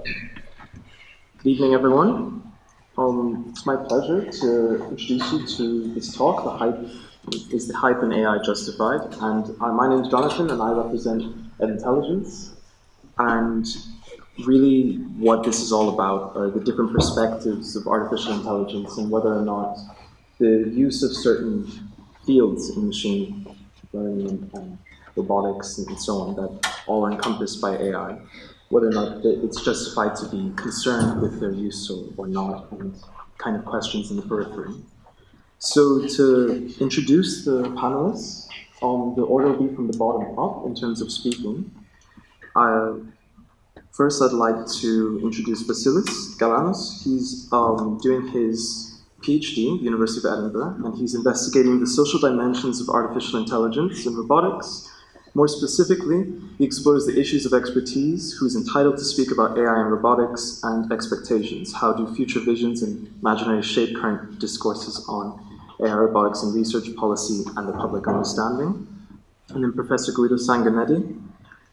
Good evening, everyone. It's my pleasure to introduce you to this talk, Is the Hype in AI Justified? And my name is Jonathan, and I represent Edintelligence. And really what this is all about are the different perspectives of artificial intelligence and whether or not the use of certain fields in machine learning and robotics and so on that all are encompassed by AI, whether or not it's justified to be concerned with their use or not, and kind of questions in the periphery. So to introduce the panelists, the order will be from the bottom up in terms of speaking. First, I'd like to introduce Vassilis Galanos. He's doing his PhD at the University of Edinburgh, and he's investigating the social dimensions of artificial intelligence and robotics. More specifically, he explores the issues of expertise, who's entitled to speak about AI and robotics, and expectations. How do future visions and imaginaries shape current discourses on AI, robotics, and research policy and the public understanding? And then Professor Guido Sanguinetti,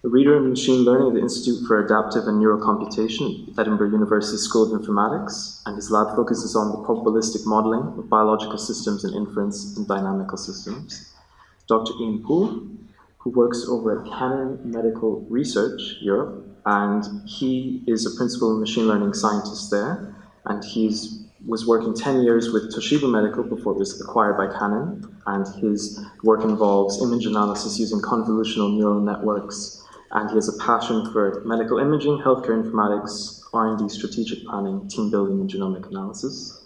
a reader in machine learning at the Institute for Adaptive and Neural Computation at Edinburgh University School of Informatics, and his lab focuses on the probabilistic modeling of biological systems and inference in dynamical systems. Dr. Ian Poole, who works over at Canon Medical Research Europe, and he is a principal machine learning scientist there, and was working 10 years with Toshiba Medical before it was acquired by Canon, and his work involves image analysis using convolutional neural networks, and he has a passion for medical imaging, healthcare informatics, R&D strategic planning, team building, and genomic analysis.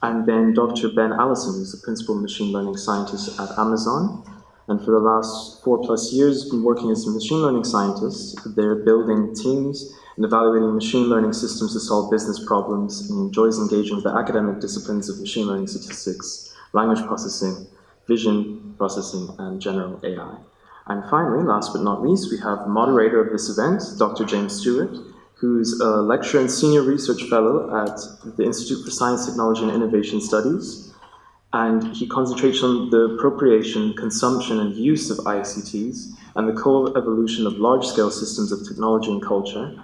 And then Dr. Ben Allison, who's the principal machine learning scientist at Amazon, and for the last 4+ years has been working as a machine learning scientist. They're building teams and evaluating machine learning systems to solve business problems, and enjoys engaging with the academic disciplines of machine learning statistics, language processing, vision processing, and general AI. And finally, last but not least, we have the moderator of this event, Dr. James Stewart, who's a lecturer and senior research fellow at the Institute for Science, Technology, and Innovation Studies. And he concentrates on the appropriation, consumption, and use of ICTs, and the co-evolution of large-scale systems of technology and culture.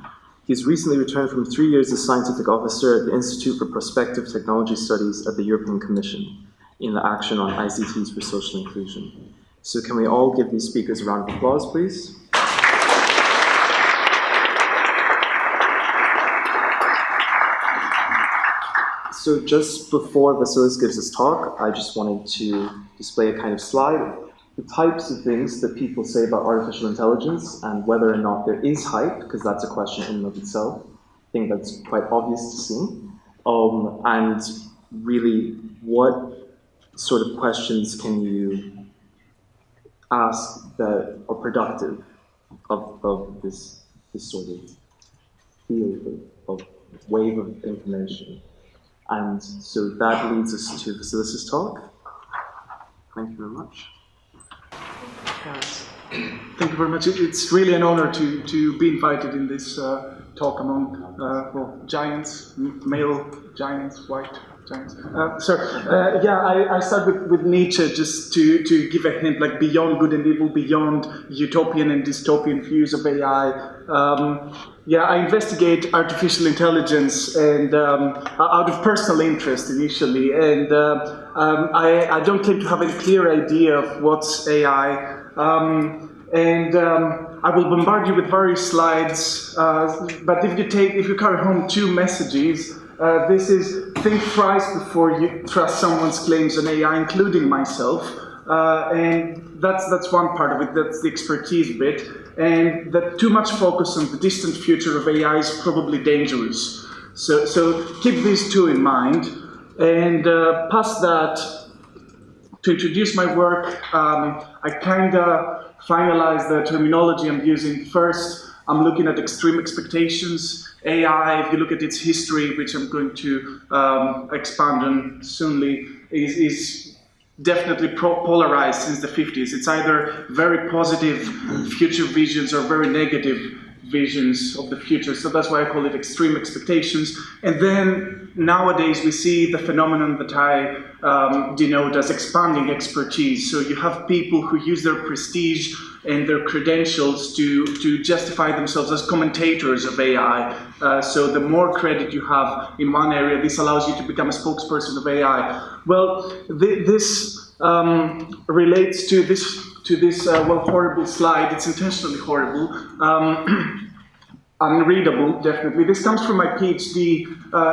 He's recently returned from 3 years as scientific officer at the Institute for Prospective Technology Studies at the European Commission in the Action on ICTs for Social Inclusion. So can we all give these speakers a round of applause, please? So just before Vassilis gives his talk, I just wanted to display a kind of slide of the types of things that people say about artificial intelligence and whether or not there is hype, because that's a question in and of itself. I think that's quite obvious to see. And really, what sort of questions can you ask that are productive of this sort of field of wave of information? And so that leads us to Vassilis' talk. Thank you very much. Yes. Thank you very much. It's really an honor to be invited in this talk among giants, male giants, white giants. I start with Nietzsche just to give a hint, like beyond good and evil, beyond utopian and dystopian views of AI. I investigate artificial intelligence and out of personal interest initially, and I don't claim to have a clear idea of what's AI. I will bombard you with various slides, but if you carry home 2 messages, this is think thrice before you trust someone's claims on AI, including myself, and that's one part of it. That's the expertise bit, and that too much focus on the distant future of AI is probably dangerous. So keep these 2 in mind, and past that, to introduce my work, I kind of finalized the terminology I'm using. First, I'm looking at extreme expectations. AI, if you look at its history, which I'm going to expand on soonly, is definitely polarized since the 50s. It's either very positive future visions or very negative visions of the future. So that's why I call it extreme expectations. And then nowadays we see the phenomenon that I denote as expanding expertise. So you have people who use their prestige and their credentials to justify themselves as commentators of AI. So the more credit you have in one area, this allows you to become a spokesperson of AI. Well, this relates to this well, horrible slide. It's intentionally horrible. Unreadable, definitely. This comes from my PhD.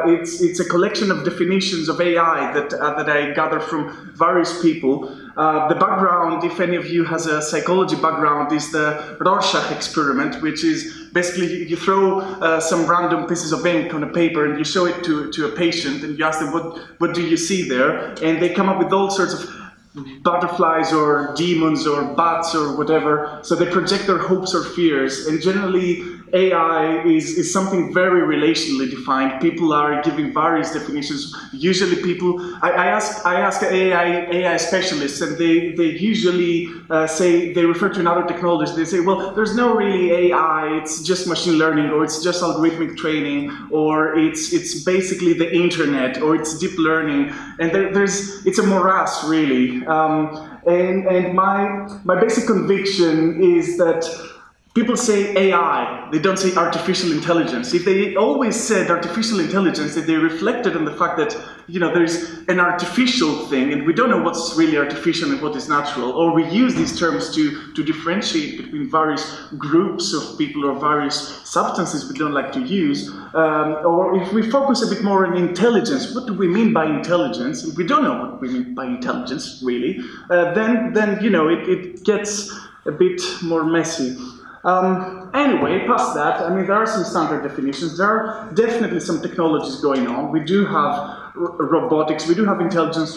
It's a collection of definitions of AI that I gather from various people. The background, if any of you has a psychology background, is the Rorschach experiment, which is basically you throw some random pieces of ink on a paper and you show it to a patient and you ask them, what do you see there? And they come up with all sorts of butterflies or demons or bats or whatever, so they project their hopes or fears, and generally AI is something very relationally defined. People are giving various definitions. Usually people, I ask AI specialists, and they usually say, they refer to another technology. They say, well, there's no really AI, it's just machine learning, or it's just algorithmic training, or it's basically the internet, or it's deep learning, and it's a morass, really. And my basic conviction is that people say AI, they don't say artificial intelligence. If they always said artificial intelligence, that they reflected on the fact that, there's an artificial thing and we don't know what's really artificial and what is natural, or we use these terms to differentiate between various groups of people or various substances we don't like to use, or if we focus a bit more on intelligence, what do we mean by intelligence? If we don't know what we mean by intelligence, really, then it gets a bit more messy. Anyway, past that, there are some standard definitions. There are definitely some technologies going on. We do have robotics, we do have intelligent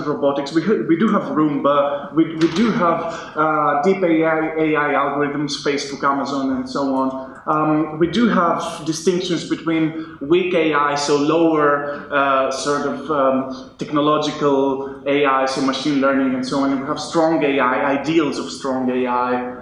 robotics, we do have Roomba, we do have deep AI algorithms, Facebook, Amazon, and so on. We do have distinctions between weak AI, so lower technological AI, so machine learning and so on. And we have strong AI, ideals of strong AI.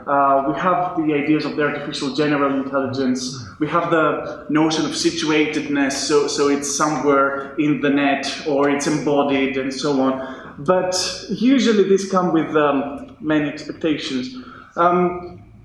We have the ideas of the artificial general intelligence. We have the notion of situatedness, so it's somewhere in the net, or it's embodied, and so on. But usually these come with many expectations.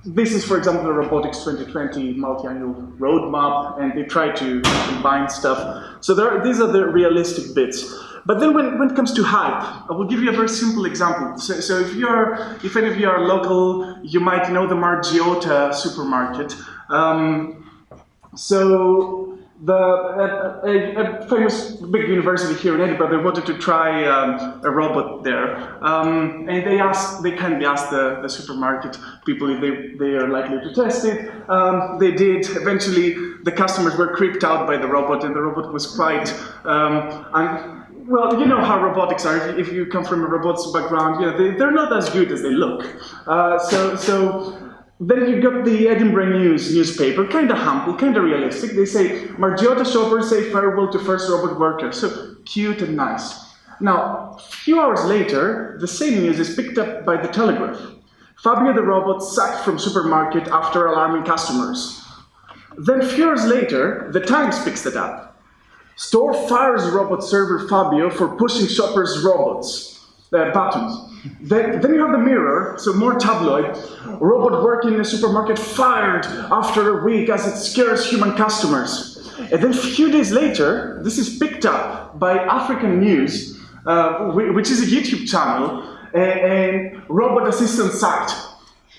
This is, for example, the Robotics 2020 multi-annual roadmap, and they try to combine stuff. So these are the realistic bits. But then when it comes to hype, I will give you a very simple example. So if any of you are local, you might know the Margiotta supermarket. So a famous big university here in Edinburgh, they wanted to try a robot there. And they kindly asked the supermarket people if they are likely to test it. They did. Eventually, the customers were creeped out by the robot, and the robot was quite... well, you know how robotics are. If you come from a robotics background, they're not as good as they look. So then you got the Edinburgh newspaper, kind of humble, kind of realistic. They say, Margiotta shoppers say farewell to first robot worker. So cute and nice. Now, a few hours later, the same news is picked up by the Telegraph. Fabio the robot sacked from supermarket after alarming customers. Then a few hours later, the Times picks it up. Store fires robot server Fabio for pushing shoppers' buttons. Then you have the Mirror, so more tabloid. Robot working in a supermarket fired after a week as it scares human customers. And then a few days later, this is picked up by African News, which is a YouTube channel, and robot assistant sacked.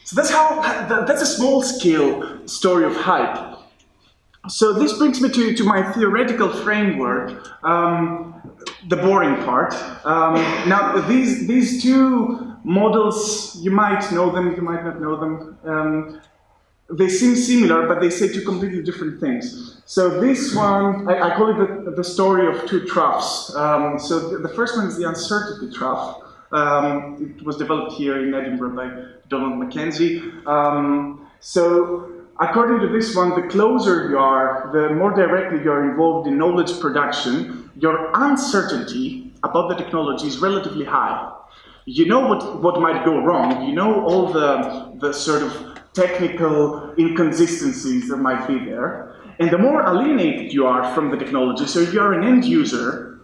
So that's a small-scale story of hype. So this brings me to my theoretical framework, the boring part. Now, these two models, you might know them, you might not know them. They seem similar, but they say two completely different things. So this one, I call it the story of two troughs. So the first one is the uncertainty trough. It was developed here in Edinburgh by Donald Mackenzie. So according to this one, the closer you are, the more directly you are involved in knowledge production, your uncertainty about the technology is relatively high. You know what might go wrong. You know all the sort of technical inconsistencies that might be there. And the more alienated you are from the technology, so if you're an end user,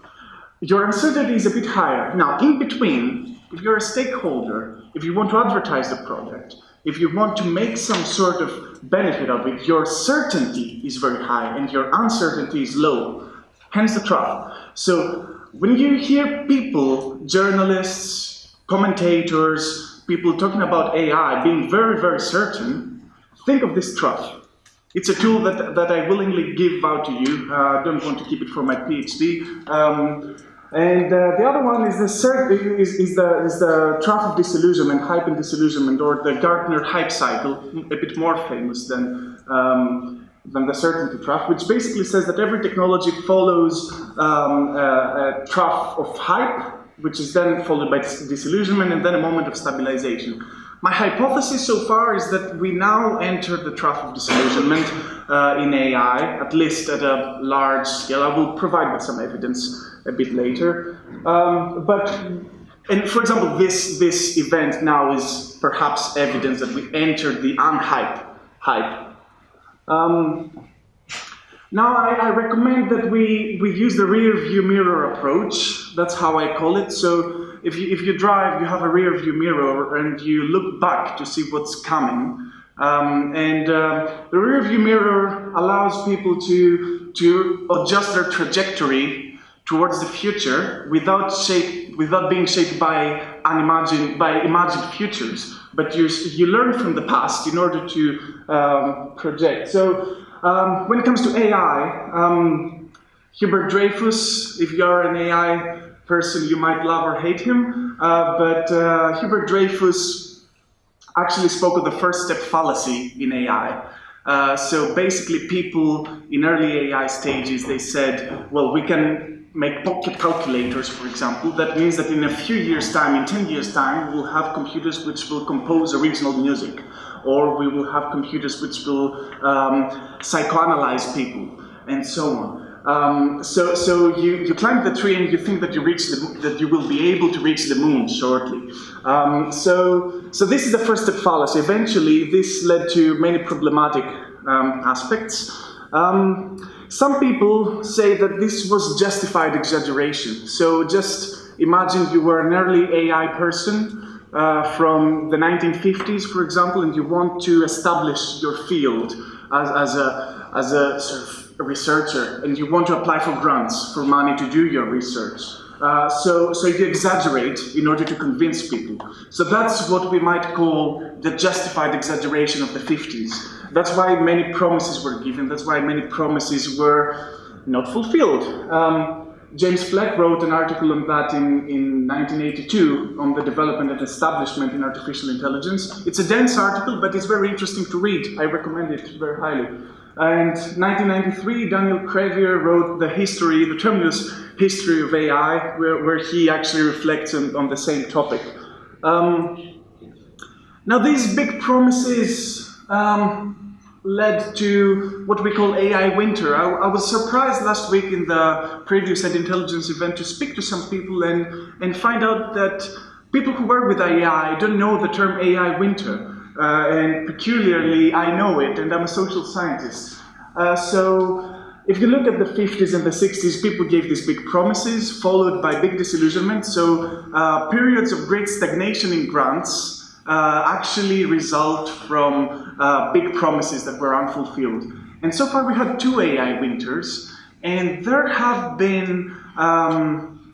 your uncertainty is a bit higher. Now, in between, if you're a stakeholder, if you want to advertise the product, if you want to make some sort of benefit of it, your certainty is very high and your uncertainty is low. Hence the trough. So when you hear people, journalists, commentators, people talking about AI being very, very certain, think of this trough. It's a tool that I willingly give out to you. I don't want to keep it for my PhD. And the other one is the trough of disillusionment, hype and disillusionment, or the Gartner hype cycle, a bit more famous than the certainty trough, which basically says that every technology follows a trough of hype, which is then followed by disillusionment and then a moment of stabilization. My hypothesis so far is that we now enter the trough of disillusionment in AI, at least at a large scale. I will provide with some evidence a bit later. And for example, this event now is perhaps evidence that we entered the unhype hype. Now I recommend that we use the rear view mirror approach. That's how I call it. So if you drive, you have a rear view mirror and you look back to see what's coming. The rear view mirror allows people to adjust their trajectory towards the future without being shaped by imagined futures. But you learn from the past in order to project. So when it comes to AI, Hubert Dreyfus, if you're an AI person, you might love or hate him, but Hubert Dreyfus actually spoke of the first step fallacy in AI. So basically people in early AI stages, they said, well, we can make pocket calculators, for example. That means that in a few years' time, in 10 years' time, we'll have computers which will compose original music, or we will have computers which will psychoanalyze people, and so on. So you climb the tree and you think that you will be able to reach the moon shortly. So this is the first step fallacy. Eventually, this led to many problematic aspects. Some people say that this was justified exaggeration. So just imagine you were an early AI person from the 1950s, for example, and you want to establish your field as a sort of researcher, and you want to apply for grants, for money to do your research. So you exaggerate in order to convince people. So that's what we might call the justified exaggeration of the 50s. That's why many promises were given. That's why many promises were not fulfilled. James Fleck wrote an article on that in 1982 on the development and establishment in artificial intelligence. It's a dense article, but it's very interesting to read. I recommend it very highly. And 1993, Daniel Crevier wrote the terminus history of AI, where he actually reflects on the same topic. Now, these big promises led to what we call AI winter. I was surprised last week in the previous Ed Intelligence event to speak to some people and find out that people who work with AI don't know the term AI winter. And peculiarly, I know it, and I'm a social scientist. So if you look at the 50s and the 60s, people gave these big promises, followed by big disillusionment. So periods of great stagnation in grants actually result from big promises that were unfulfilled. And so far we had 2 AI winters, and there have been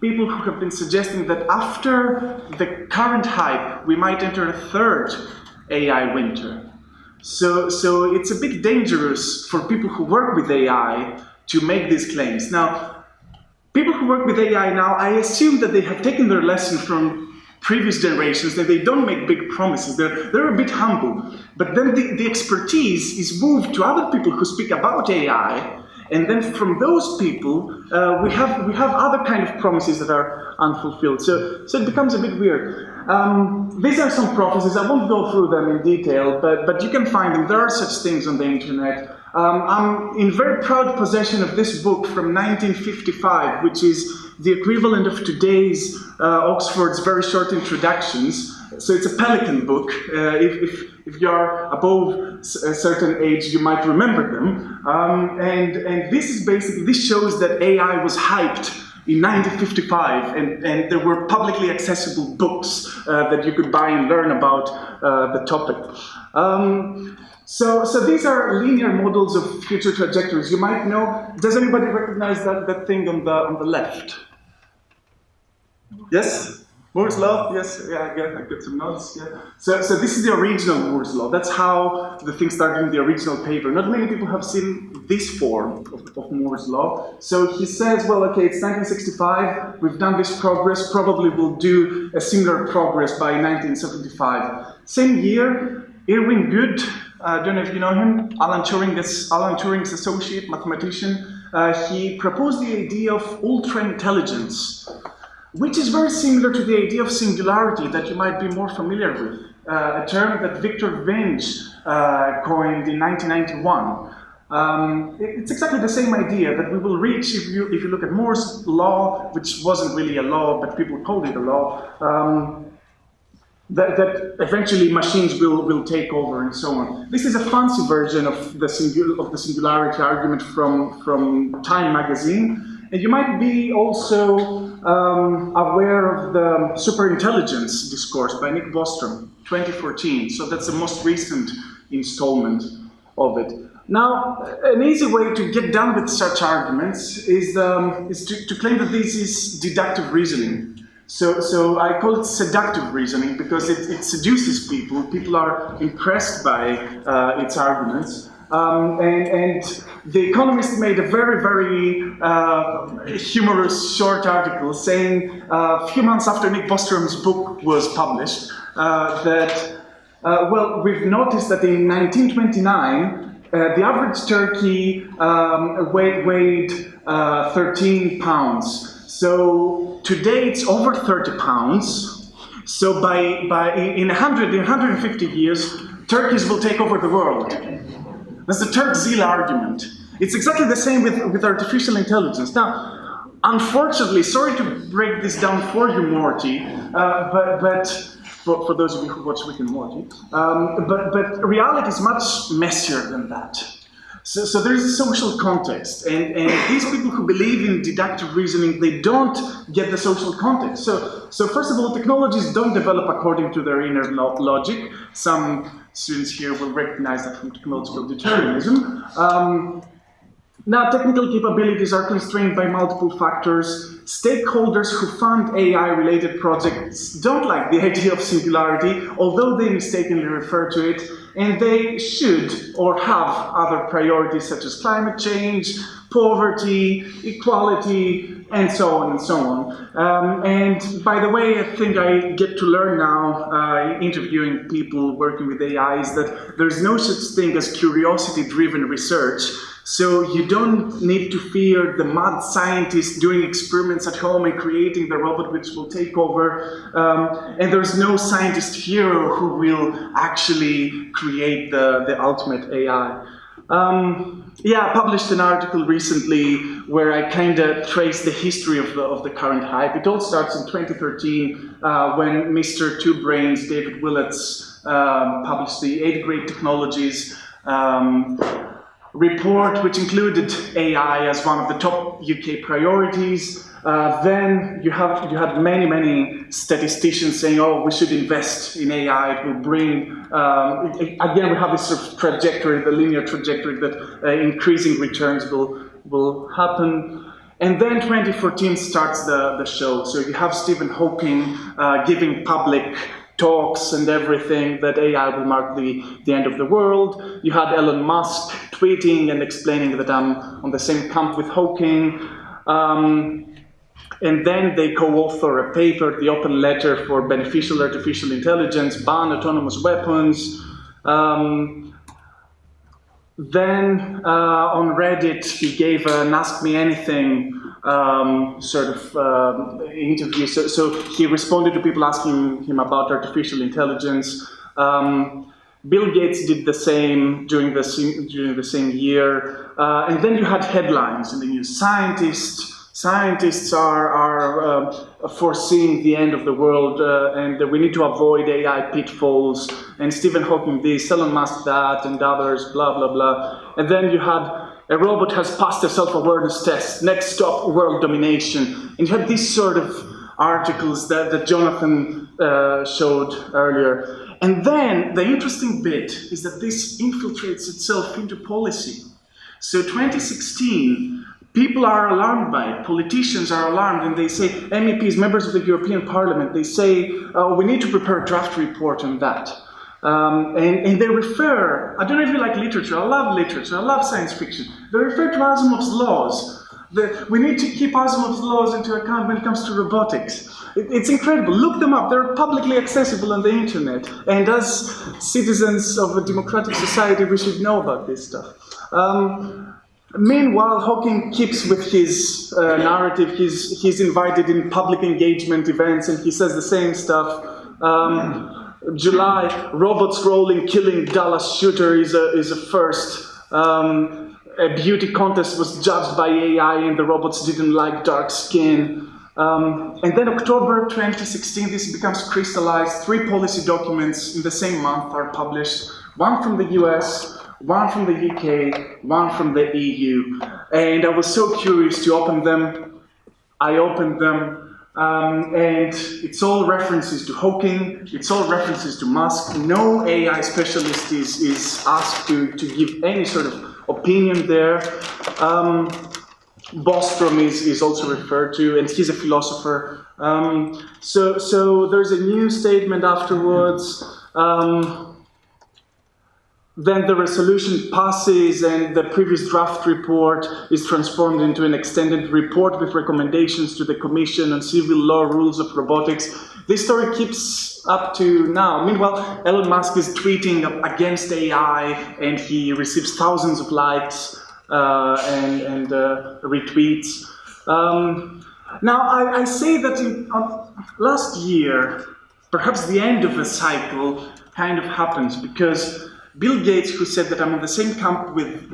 people who have been suggesting that after the current hype, we might enter a 3rd AI winter. So it's a bit dangerous for people who work with AI to make these claims. Now, people who work with AI now, I assume that they have taken their lesson from previous generations, that they don't make big promises. They're a bit humble. But then the expertise is moved to other people who speak about AI, and then from those people, we have other kind of promises that are unfulfilled. So it becomes a bit weird. These are some prophecies. I won't go through them in detail, but you can find them. There are such things on the internet. I'm in very proud possession of this book from 1955, which is the equivalent of today's Oxford's very short introductions. So it's a Pelican book. If you're above a certain age, you might remember them. And this shows that AI was hyped in 1955, and there were publicly accessible books that you could buy and learn about the topic. So these are linear models of future trajectories. You might know. Does anybody recognize that thing on the left? Yes? Moore's law? Yes, yeah, I get some nods. Yeah. So this is the original Moore's law. That's how the thing started in the original paper. Not many people have seen this form of Moore's law. So he says, well, okay, it's 1965. We've done this progress. Probably we'll do a similar progress by 1975. Same year, Irwin Good. I don't know if you know him. Alan Turing's associate mathematician. He proposed the idea of ultra-intelligence, which is very similar to the idea of singularity that you might be more familiar with, a term that Victor Vinge coined in 1991. It's exactly the same idea that we will reach, if you look at Moore's law, which wasn't really a law, but people called it a law, that eventually machines will take over and so on. This is a fancy version of the singularity argument from Time magazine. And you might be also aware of the superintelligence discourse by Nick Bostrom, 2014. So that's the most recent installment of it. Now, an easy way to get done with such arguments is to claim that this is deductive reasoning. So I call it seductive reasoning because it seduces people. People are impressed by its arguments. And The Economist made a very, very humorous short article saying a few months after Nick Bostrom's book was published well, we've noticed that in 1929, the average turkey weighed 13 pounds. So today it's over 30 pounds. So in 150 years, turkeys will take over the world. That's the Turkzilla argument. It's exactly the same with artificial intelligence. Now, unfortunately, sorry to break this down for you, Morty, but for those of you who watch Rick and Morty, but reality is much messier than that. So there is a social context, and these people who believe in deductive reasoning, they don't get the social context. So first of all, technologies don't develop according to their inner logic. Some students here will recognize that from technological determinism. Now, technical capabilities are constrained by multiple factors. Stakeholders who fund AI-related projects don't like the idea of singularity, although they mistakenly refer to it, and they should or have other priorities such as climate change, poverty, equality, and so on and so on. And by the way, I think I get to learn now, interviewing people working with AI, is that there's no such thing as curiosity-driven research. So you don't need to fear the mad scientist doing experiments at home and creating the robot which will take over. And there's no scientist hero who will actually create the ultimate AI. I published an article recently where I kind of traced the history of the current hype. It all starts in 2013 when Mr. Two Brains, David Willets, published the 8 Great Technologies report, which included AI as one of the top UK priorities. Then you had many statisticians saying, oh, we should invest in AI, it will bring, again, we have this sort of trajectory, the linear trajectory that increasing returns will happen. And then 2014 starts the show. So you have Stephen Hawking giving public talks and everything that AI will mark the end of the world. You had Elon Musk tweeting and explaining that I'm on the same camp with Hawking. And then they co-author a paper, the Open Letter for Beneficial Artificial Intelligence, Ban Autonomous Weapons. Then on Reddit, he gave an Ask Me Anything interview. So he responded to people asking him about artificial intelligence. Bill Gates did the same during the same year. And then you had headlines in the news. Scientist Scientists are foreseeing the end of the world, and we need to avoid AI pitfalls, and Stephen Hawking this, Elon Musk that, and others, blah, blah, blah. And then you had a robot has passed a self-awareness test, next stop, world domination. And you had these sort of articles that Jonathan showed earlier. And then the interesting bit is that this infiltrates itself into policy. So 2016, people are alarmed by it, politicians are alarmed, and they say, MEPs, members of the European Parliament, they say, oh, we need to prepare a draft report on that. And they refer, I don't know if you like literature, I love science fiction. They refer to Asimov's laws. We need to keep Asimov's laws into account when it comes to robotics. It's incredible, look them up, they're publicly accessible on the internet. And as citizens of a democratic society, we should know about this stuff. Meanwhile, Hawking keeps with his narrative. He's invited in public engagement events, and he says the same stuff. July, robots rolling, killing Dallas shooter is a first. A beauty contest was judged by AI, and the robots didn't like dark skin. And then October 2016, this becomes crystallized. 3 policy documents in the same month are published. One from the US, one from the UK, one from the EU. And I was so curious to open them. I opened them. And it's all references to Hawking, it's all references to Musk. No AI specialist is asked to give any sort of opinion there. Bostrom is also referred to, and he's a philosopher. So there's a new statement afterwards. Then the resolution passes, and the previous draft report is transformed into an extended report with recommendations to the Commission on Civil Law Rules of Robotics. This story keeps up to now. Meanwhile, Elon Musk is tweeting against AI, and he receives thousands of likes and retweets. Now, I say that last year, perhaps the end of a cycle kind of happens, because Bill Gates, who said that I'm in the same camp with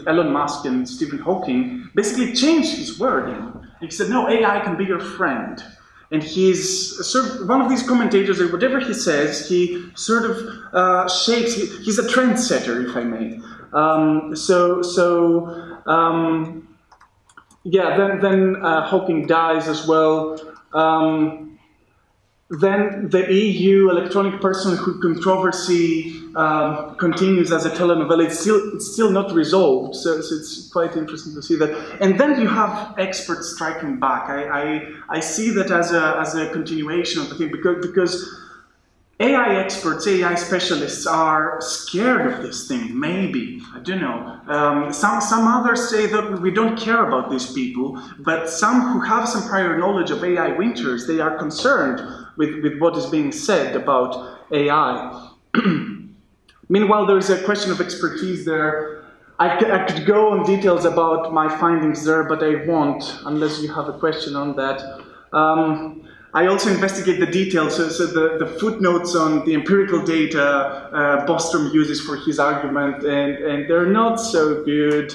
Elon Musk and Stephen Hawking, basically changed his wording. He said, no, AI can be your friend. And he's sort of one of these commentators that whatever he says, he sort of shapes. He's a trendsetter, if I may. Then Hawking dies as well. Then the EU electronic personhood controversy continues as a telenovela. It's still not resolved, so it's quite interesting to see that. And then you have experts striking back. I see that as a continuation of the thing, because AI experts, AI specialists are scared of this thing, maybe, I don't know. Some others say that we don't care about these people, but some who have some prior knowledge of AI winters, they are concerned with what is being said about AI. Meanwhile, there is a question of expertise there. I could go on details about my findings there, but I won't, unless you have a question on that. I also investigate the details, so the footnotes on the empirical data Bostrom uses for his argument, and they're not so good.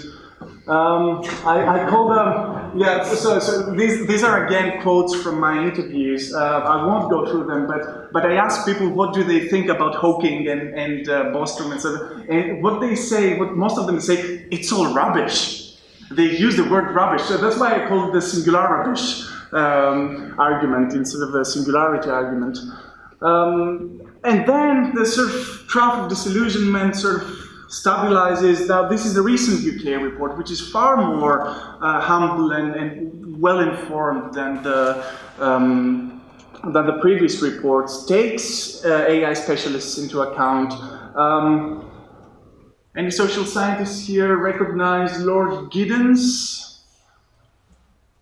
I call them, yeah, so these are again quotes from my interviews. I won't go through them, but I ask people what do they think about Hawking and Bostrom and so on. And what they say, what most of them say, it's all rubbish. They use the word rubbish, so that's why I call it the singular rubbish argument instead of a singularity argument. And then the sort of trough of disillusionment sort of stabilizes. Now, this is the recent UK report, which is far more humble and well-informed than the previous reports, takes AI specialists into account. Any social scientists here recognize Lord Giddens?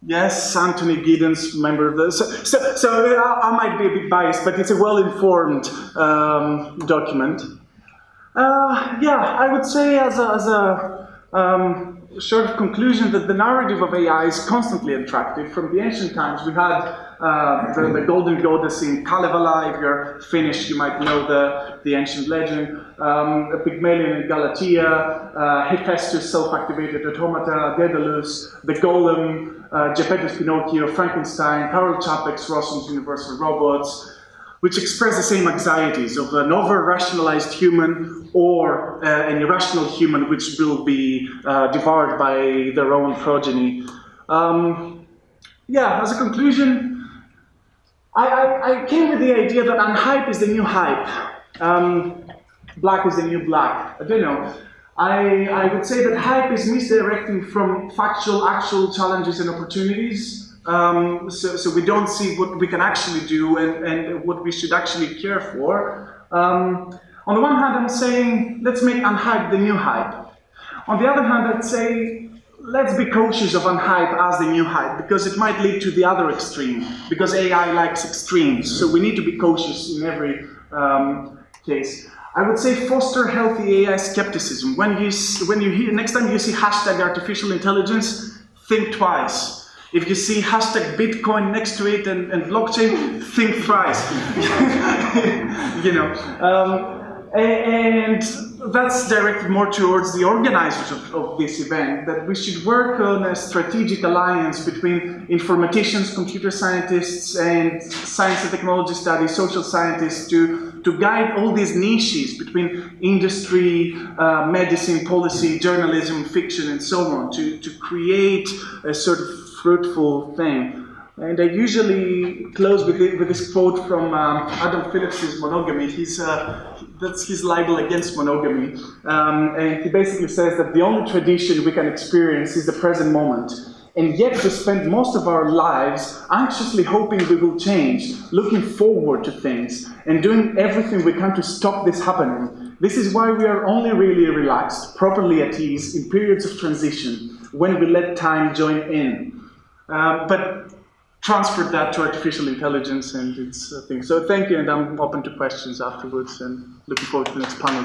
Yes, Anthony Giddens, member of the... So I might be a bit biased, but it's a well-informed document. I would say as a short of conclusion that the narrative of AI is constantly attractive. From the ancient times, we had the golden goddess in Kalevala. If you're Finnish, you might know the ancient legend. Pygmalion in Galatia, Hephaestus, self-activated automata, Daedalus, the Golem, Geppetto's Pinocchio, Frankenstein, Karl Čapek's Rossum's Universal Robots, which express the same anxieties of an over-rationalized human or an irrational human which will be devoured by their own progeny. Yeah, as a conclusion, I came with the idea that unhype is the new hype. Black is the new black. I don't know. I would say that hype is misdirecting from factual, actual challenges and opportunities. So we don't see what we can actually do and what we should actually care for. On the one hand, I'm saying, let's make unhype the new hype. On the other hand, I'd say, let's be cautious of unhype as the new hype, because it might lead to the other extreme, because AI likes extremes. So we need to be cautious in every case. I would say foster healthy AI skepticism. When you hear, next time you see hashtag artificial intelligence, think twice. If you see hashtag Bitcoin next to it and blockchain, think thrice. You know, and that's directed more towards the organizers of this event, that we should work on a strategic alliance between informaticians, computer scientists, and science and technology studies, social scientists, to guide all these niches between industry, medicine, policy, journalism, fiction, and so on, to create a sort of fruitful thing. And I usually close with this quote from Adam Phillips's Monogamy. That's his libel against monogamy. And he basically says that the only tradition we can experience is the present moment. And yet we spend most of our lives anxiously hoping we will change, looking forward to things, and doing everything we can to stop this happening. This is why we are only really relaxed, properly at ease, in periods of transition, when we let time join in. But transfer that to artificial intelligence and its thing. So thank you, and I'm open to questions afterwards, and looking forward to the next panel.